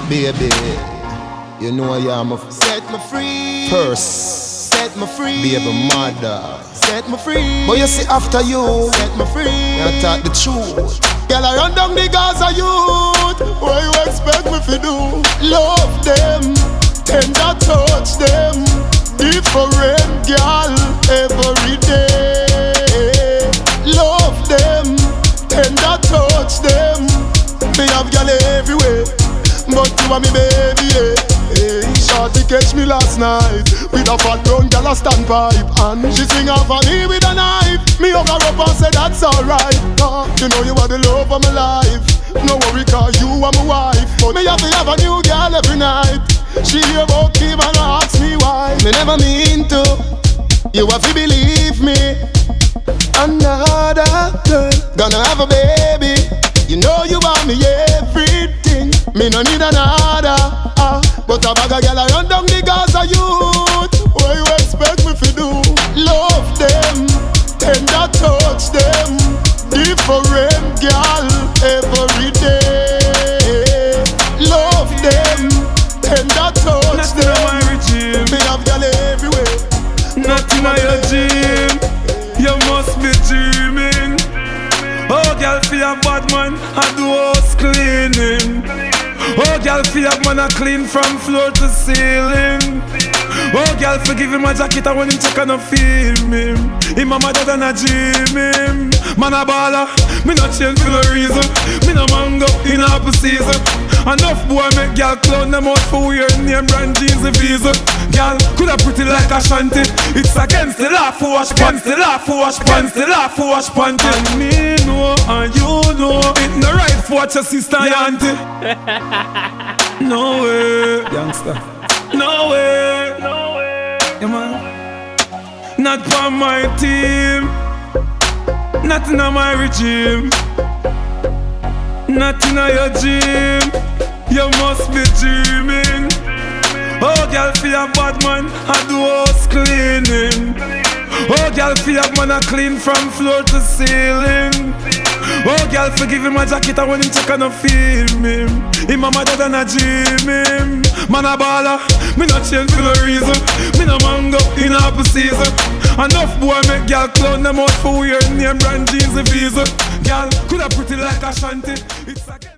Baby, you know I am a Set me free. first. Set me free. Baby mother. Set me free. But you see after you, Set me free. you talk the truth. Girl, I run down the Gaza youth. What you expect me to do? Love them, tender touch them. Different girl every day. Love them, tender touch them. Me have girl everywhere, but you are me baby, yeah. Hey, shorty catch me last night with a fat brown girl a standpipe, and she swing off on me with a knife. Me hug her up and say that's alright. You know you are the love of my life. No worry 'cause you are my wife, but me have to have a new girl every night. She hear about Kim and ask me why. Me never mean to. You have to believe me. Another girl gonna have a baby. You know you want me everything. Me no need another. But a bag of girl I run down the Gaza youth. What you expect me to do? Love them, tender touch them. Different girl every day. Love them, tender touch them. Not in my regime. Me have girl everywhere. Not in your gym. You must be dreaming. Oh, girl, for a bad man, I do house cleaning. Oh, girl, for a man, I clean from floor to ceiling. Oh, girl, forgive him my jacket, I want him check and I feel me. Him a mother than a dream him. Man a baller, me not change for no reason. Me no mango in apple season. Enough boy make girl clown them out for weird name brand jeans and visa. Girl, coulda pretty like a shanty. It's against the law for wash pants, the law for wash pants, the law for wash pants. And me know and you know it no right for watch your sister and auntie. No way, youngster. No way, no way. Yeah, man. Not for my team. Not in my regime. Not in your gym. You must be dreaming. Oh, girl, for a bad man, I do house cleaning. Oh, girl, for a man, I clean from floor to ceiling. Oh, girl, forgive him my jacket, I want him check and I feel me. Him a mother than a dream him. Man a baller, me not change for no reason. Me no mango in apple season. Enough boy make girl clown them out for weird name brand jeans and visa. Girl, coulda pretty like a shanty. It's again.